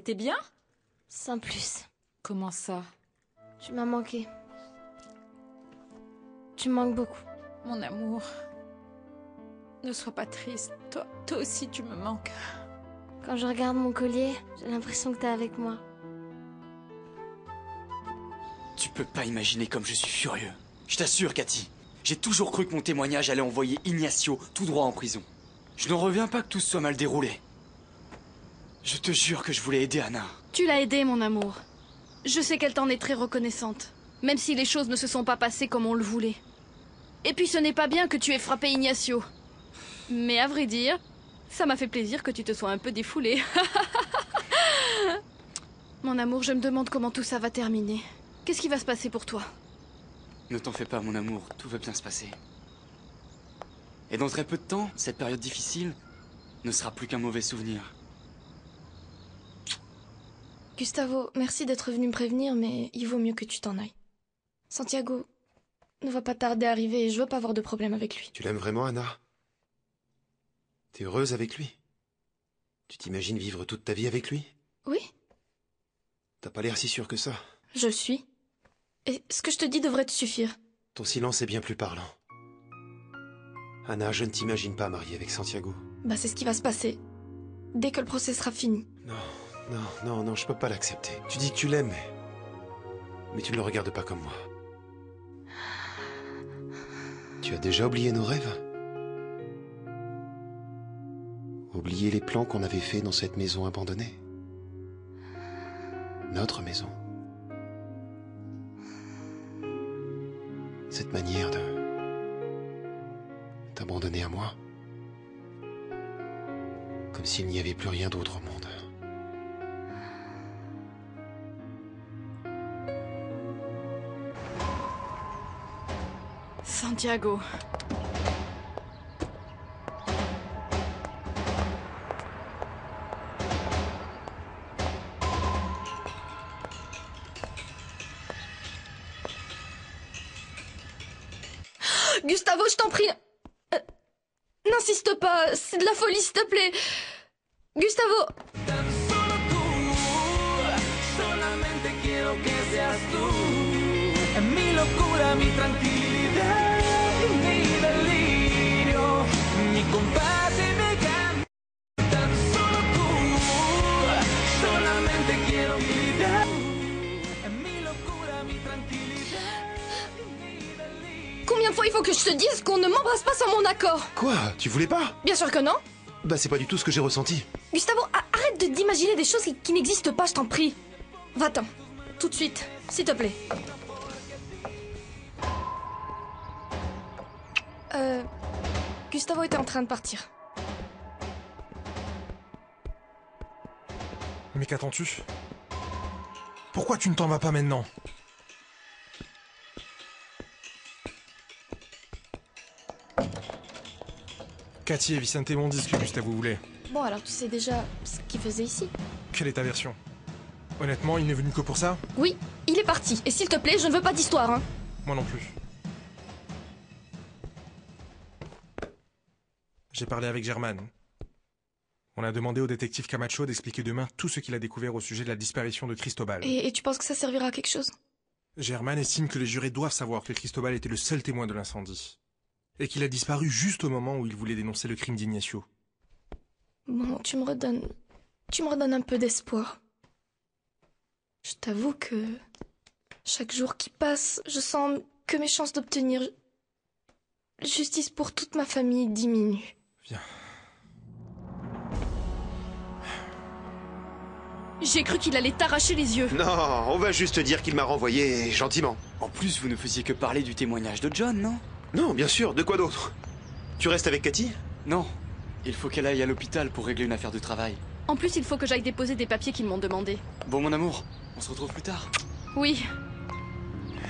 T'es bien? Sans plus. Comment ça? Tu m'as manqué. Tu me manques beaucoup. Mon amour. Ne sois pas triste. Toi aussi tu me manques. Quand je regarde mon collier, j'ai l'impression que t'es avec moi. Tu peux pas imaginer comme je suis furieux. Je t'assure, Cathy. J'ai toujours cru que mon témoignage allait envoyer Ignacio tout droit en prison. Je n'en reviens pas que tout se soit mal déroulé. Je te jure que je voulais aider Anna. Tu l'as aidée, mon amour. Je sais qu'elle t'en est très reconnaissante, même si les choses ne se sont pas passées comme on le voulait. Et puis ce n'est pas bien que tu aies frappé Ignacio. Mais à vrai dire, ça m'a fait plaisir que tu te sois un peu défoulé. Mon amour, je me demande comment tout ça va terminer. Qu'est-ce qui va se passer pour toi? Ne t'en fais pas, mon amour. Tout va bien se passer. Et dans très peu de temps, cette période difficile ne sera plus qu'un mauvais souvenir. Gustavo, merci d'être venu me prévenir, mais il vaut mieux que tu t'en ailles. Santiago ne va pas tarder à arriver et je veux pas avoir de problème avec lui. Tu l'aimes vraiment, Anna? T'es heureuse avec lui? Tu t'imagines vivre toute ta vie avec lui? Oui, T'as pas l'air si sûr que ça. je le suis. Et ce que je te dis devrait te suffire. Ton silence est bien plus parlant. Anna, je ne t'imagine pas mariée avec Santiago. Bah c'est ce qui va se passer. Dès que le procès sera fini. Non, je peux pas l'accepter. Tu dis que tu l'aimes, mais tu ne le regardes pas comme moi. Tu as déjà oublié nos rêves? Oublié les plans qu'on avait faits dans cette maison abandonnée? Notre maison. Cette manière de t'abandonner à moi. Comme s'il n'y avait plus rien d'autre au monde. Santiago. Gustavo, je t'en prie. N'insiste pas, c'est de la folie, s'il te plaît. Gustavo. Solamente quiero que seas tú. En mi locura, mi tranquilidad y mi delirio, mi compás y mi canto. Tan solo tú. Solamente quiero vida. En mi locura, mi tranquilidad y mi delirio. Combien de fois il faut que je te dise qu'on ne m'embrasse pas sans mon accord? Quoi? Tu voulais pas? Bien sûr que non. Bah c'est pas du tout ce que j'ai ressenti. Gustavo, arrête d'imaginer des choses qui n'existent pas, je t'en prie. Va-t'en. Tout de suite, s'il te plaît. Gustavo était en train de partir. Mais qu'attends-tu? Pourquoi tu ne t'en vas pas maintenant? Cathy et Vicente m'ont dit ce que Gustavo voulait. Bon, alors tu sais déjà ce qu'il faisait ici. Quelle est ta version? Honnêtement, il n'est venu que pour ça? Oui, il est parti. Et s'il te plaît, je ne veux pas d'histoire, hein. Moi non plus. J'ai parlé avec Germán. On a demandé au détective Camacho d'expliquer demain tout ce qu'il a découvert au sujet de la disparition de Cristobal. Et tu penses que ça servira à quelque chose? Germán estime que les jurés doivent savoir que Cristobal était le seul témoin de l'incendie. Et qu'il a disparu juste au moment où il voulait dénoncer le crime d'Ignacio. Bon, tu me redonnes un peu d'espoir. Je t'avoue que chaque jour qui passe, je sens que mes chances d'obtenir justice pour toute ma famille diminuent. Viens. J'ai cru qu'il allait t'arracher les yeux. Non, on va juste dire qu'il m'a renvoyé gentiment. En plus, vous ne faisiez que parler du témoignage de John, non? Non, bien sûr, de quoi d'autre? Tu restes avec Cathy? Non. Il faut qu'elle aille à l'hôpital pour régler une affaire de travail. En plus, il faut que j'aille déposer des papiers qu'ils m'ont demandé. Bon, mon amour, on se retrouve plus tard. Oui,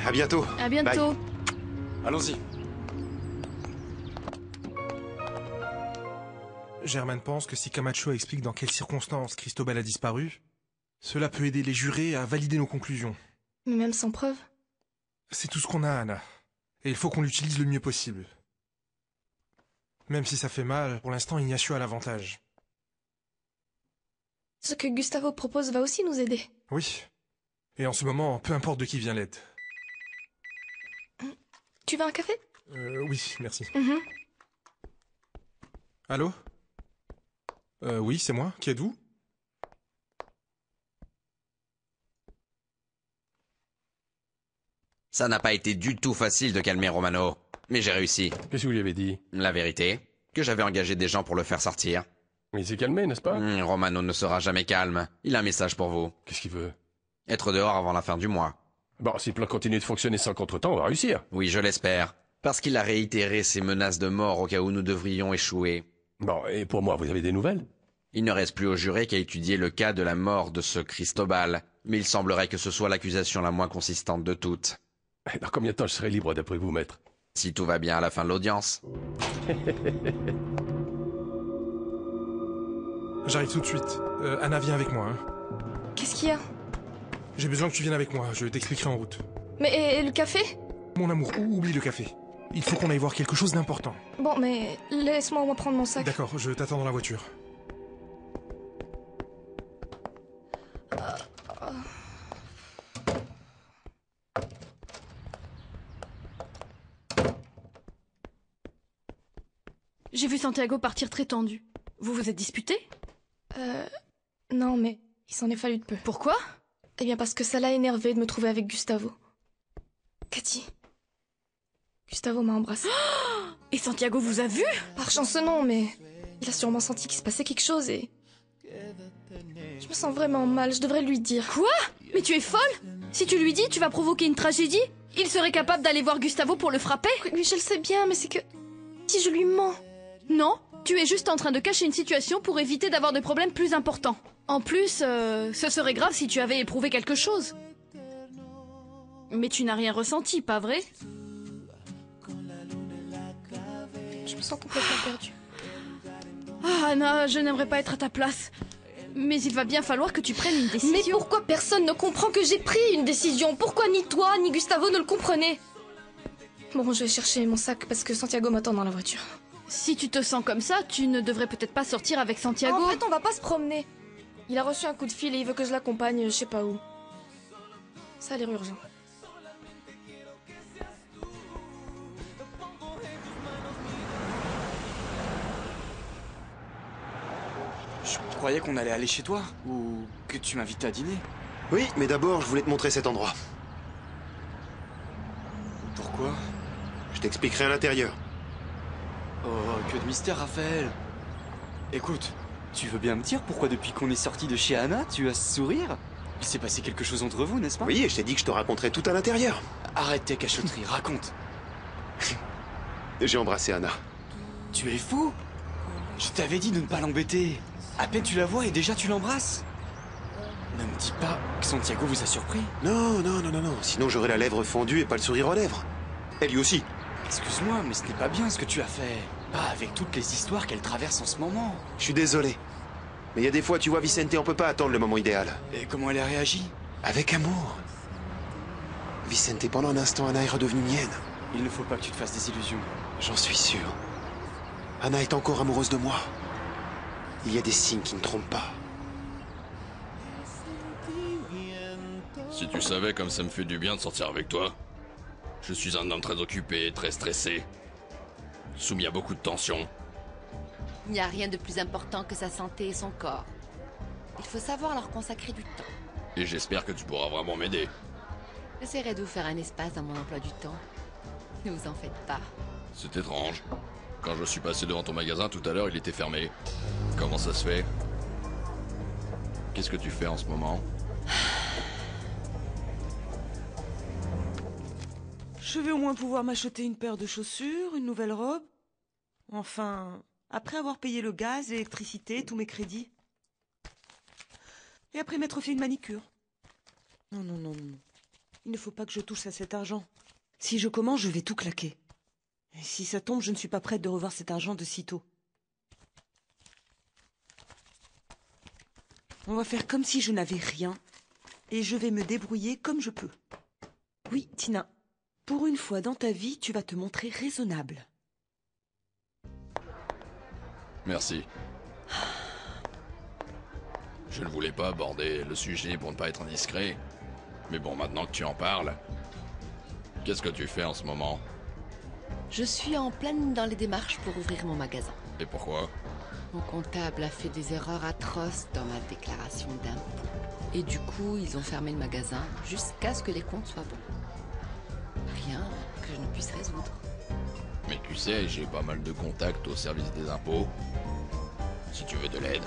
À bientôt. à bientôt. Bye. Allons-y. Germán pense que si Camacho explique dans quelles circonstances Cristobal a disparu, cela peut aider les jurés à valider nos conclusions. Mais même sans preuve. C'est tout ce qu'on a, Anna. Et il faut qu'on l'utilise le mieux possible. Même si ça fait mal, pour l'instant, Ignacio a l'avantage. Ce que Gustavo propose va aussi nous aider. Oui. Et en ce moment, peu importe de qui vient l'aide. Tu veux un café? Oui, merci. Mhm. Allô? Oui, c'est moi. Qui êtes-vous? Ça n'a pas été du tout facile de calmer Romano. Mais j'ai réussi. Qu'est-ce que vous lui avez dit? La vérité, que j'avais engagé des gens pour le faire sortir. Il s'est calmé, n'est-ce pas? Romano ne sera jamais calme. Il a un message pour vous. Qu'est-ce qu'il veut? Être dehors avant la fin du mois. Bon, si le plan continue de fonctionner sans contretemps, on va réussir. Oui, je l'espère. Parce qu'il a réitéré ses menaces de mort au cas où nous devrions échouer. Bon, et pour moi, vous avez des nouvelles? Il ne reste plus au juré qu'à étudier le cas de la mort de ce Cristobal. Mais il semblerait que ce soit l'accusation la moins consistante de toutes. Dans combien de temps je serai libre d'après vous, maître? Si tout va bien à la fin de l'audience. J'arrive tout de suite. Anna, viens avec moi. Hein. Qu'est-ce qu'il y a? J'ai besoin que tu viennes avec moi. Je t'expliquerai en route. Mais et le café? Mon amour, oublie le café. Il faut qu'on aille voir quelque chose d'important. Bon, mais laisse-moi au moins prendre mon sac. D'accord, je t'attends dans la voiture. J'ai vu Santiago partir très tendu. Vous vous êtes disputé? Non, mais il s'en est fallu de peu. Pourquoi? Eh bien parce que ça l'a énervé de me trouver avec Gustavo. Cathy. Gustavo m'a embrassée. Et Santiago vous a vu? Par chance non, mais il a sûrement senti qu'il se passait quelque chose et... Je me sens vraiment mal, je devrais lui dire. Quoi? Mais tu es folle? Si tu lui dis, tu vas provoquer une tragédie? Il serait capable d'aller voir Gustavo pour le frapper? Oui, je le sais bien, mais c'est que... Si je lui mens... Non, tu es juste en train de cacher une situation pour éviter d'avoir de problèmes plus importants. En plus, ce serait grave si tu avais éprouvé quelque chose. Mais tu n'as rien ressenti, pas vrai? Je me sens complètement perdue. Ah, Anna, je n'aimerais pas être à ta place. Mais il va bien falloir que tu prennes une décision. Mais pourquoi personne ne comprend que j'ai pris une décision? Pourquoi ni toi, ni Gustavo ne le comprenaient? Bon, je vais chercher mon sac parce que Santiago m'attend dans la voiture. Si tu te sens comme ça, tu ne devrais peut-être pas sortir avec Santiago. En fait, on va pas se promener. Il a reçu un coup de fil et il veut que je l'accompagne, je sais pas où. Ça a l'air urgent. Je croyais qu'on allait aller chez toi, ou que tu m'invitais à dîner. Oui, mais d'abord, je voulais te montrer cet endroit. Pourquoi? Je t'expliquerai à l'intérieur. Oh, que de mystère, Raphaël. Écoute, tu veux bien me dire pourquoi depuis qu'on est sorti de chez Anna, tu as ce sourire? Il s'est passé quelque chose entre vous, n'est-ce pas? Oui, et je t'ai dit que je te raconterais tout à l'intérieur. Arrête tes cachotteries, raconte. J'ai embrassé Anna. Tu es fou? Je t'avais dit de ne pas l'embêter. À peine tu la vois et déjà tu l'embrasses. Ne me dis pas que Santiago vous a surpris. Non, non, non, non, non. Sinon j'aurais la lèvre fondue et pas le sourire aux lèvres. Et lui aussi. Excuse-moi, mais ce n'est pas bien ce que tu as fait. Pas avec toutes les histoires qu'elle traverse en ce moment. Je suis désolé. Mais il y a des fois, tu vois, Vicente, on peut pas attendre le moment idéal. Et comment elle a réagi? Avec amour. Vicente, pendant un instant, Anna est redevenue mienne. Il ne faut pas que tu te fasses des illusions. J'en suis sûr. Anna est encore amoureuse de moi. Il y a des signes qui ne trompent pas. Si tu savais comme ça me fait du bien de sortir avec toi. Je suis un homme très occupé, très stressé. Soumis à beaucoup de tensions. Il n'y a rien de plus important que sa santé et son corps. Il faut savoir leur consacrer du temps. Et j'espère que tu pourras vraiment m'aider. J'essaierai de vous faire un espace dans mon emploi du temps. Ne vous en faites pas. C'est étrange. Quand je suis passé devant ton magasin tout à l'heure, il était fermé. Comment ça se fait? Qu'est-ce que tu fais en ce moment? Je vais au moins pouvoir m'acheter une paire de chaussures, une nouvelle robe. Enfin, après avoir payé le gaz, l'électricité, tous mes crédits. Et après m'être fait une manicure. Non, non, non, non. Il ne faut pas que je touche à cet argent. Si je commence, je vais tout claquer. Et si ça tombe, je ne suis pas prête de revoir cet argent de sitôt. On va faire comme si je n'avais rien. Et je vais me débrouiller comme je peux. Oui, Tina. Pour une fois dans ta vie, tu vas te montrer raisonnable. Merci. Je ne voulais pas aborder le sujet pour ne pas être indiscret. Mais bon, maintenant que tu en parles, qu'est-ce que tu fais en ce moment? Je suis en pleine dans les démarches pour ouvrir mon magasin. Et pourquoi? Mon comptable a fait des erreurs atroces dans ma déclaration d'impôt. Et du coup, ils ont fermé le magasin jusqu'à ce que les comptes soient bons. Rien que je ne puisse résoudre. Mais tu sais, j'ai pas mal de contacts au service des impôts. Si tu veux de l'aide.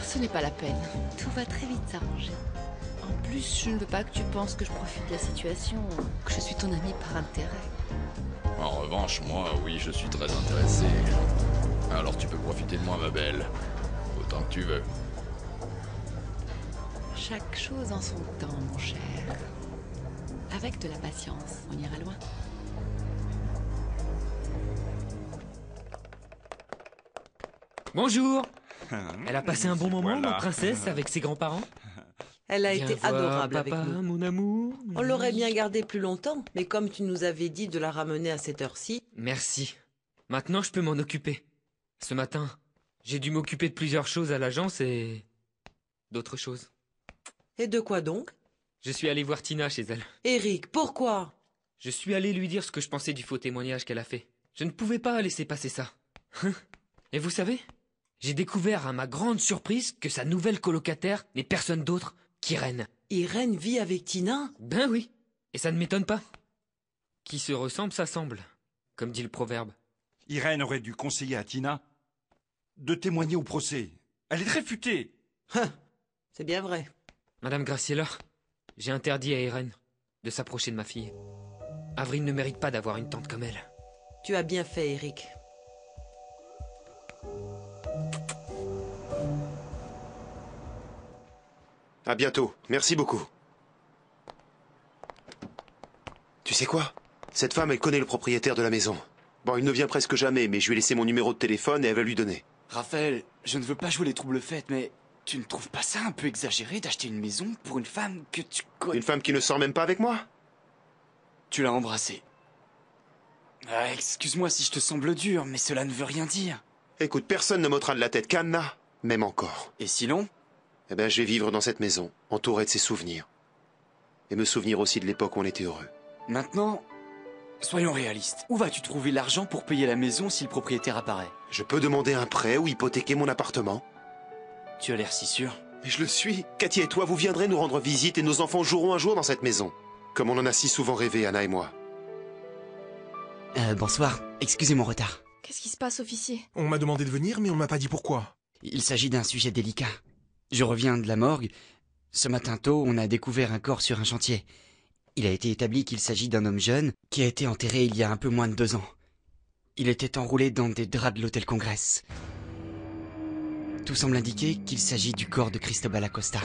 Ce n'est pas la peine. Tout va très vite s'arranger. En plus, je ne veux pas que tu penses que je profite de la situation, que je suis ton ami par intérêt. En revanche, moi, oui, je suis très intéressé. Alors tu peux profiter de moi, ma belle. Autant que tu veux. Chaque chose en son temps, mon cher. Avec de la patience, on ira loin. Bonjour. Elle a passé un bon moment, ma princesse, avec ses grands-parents? Elle a Viens été voir adorable papa, avec nous. mon amour. On l'aurait bien gardée plus longtemps, mais comme tu nous avais dit de la ramener à cette heure-ci... Merci. Maintenant, je peux m'en occuper. Ce matin, j'ai dû m'occuper de plusieurs choses à l'agence et... d'autres choses. Et de quoi donc? Je suis allé voir Tina chez elle. Eric, pourquoi? Je suis allé lui dire ce que je pensais du faux témoignage qu'elle a fait. Je ne pouvais pas laisser passer ça. Et vous savez, j'ai découvert à ma grande surprise que sa nouvelle colocataire n'est personne d'autre qu'Irène. Irène vit avec Tina? Ben oui, et ça ne m'étonne pas. Qui se ressemble s'assemble, comme dit le proverbe. Irène aurait dû conseiller à Tina de témoigner au procès. Elle est réfutée. C'est bien vrai. Madame Graciela, j'ai interdit à Irène de s'approcher de ma fille. Avril ne mérite pas d'avoir une tante comme elle. Tu as bien fait, Eric. À bientôt. Merci beaucoup. Tu sais quoi? Cette femme, elle connaît le propriétaire de la maison. Bon, il ne vient presque jamais, mais je lui ai laissé mon numéro de téléphone et elle va lui donner. Raphaël, je ne veux pas jouer les troubles faits, mais tu ne trouves pas ça un peu exagéré d'acheter une maison pour une femme que tu connais? Une femme qui ne sort même pas avec moi? Tu l'as embrassée. Ah, excuse-moi si je te semble dur, mais cela ne veut rien dire. Écoute, personne ne m'ôtera de la tête qu'Anna, même encore. Et sinon? Eh ben, je vais vivre dans cette maison, entouré de ses souvenirs. Et me souvenir aussi de l'époque où on était heureux. Maintenant, soyons réalistes. Où vas-tu trouver l'argent pour payer la maison si le propriétaire apparaît? Je peux demander un prêt ou hypothéquer mon appartement. Tu as l'air si sûr. Mais je le suis. Cathy et toi, vous viendrez nous rendre visite et nos enfants joueront un jour dans cette maison. Comme on en a si souvent rêvé, Anna et moi. Bonsoir. Excusez mon retard. Qu'est-ce qui se passe, officier? On m'a demandé de venir, mais on ne m'a pas dit pourquoi. Il s'agit d'un sujet délicat. Je reviens de la morgue. Ce matin tôt, on a découvert un corps sur un chantier. Il a été établi qu'il s'agit d'un homme jeune qui a été enterré il y a un peu moins de 2 ans. Il était enroulé dans des draps de l'hôtel Congress. Tout semble indiquer qu'il s'agit du corps de Cristobal Acosta.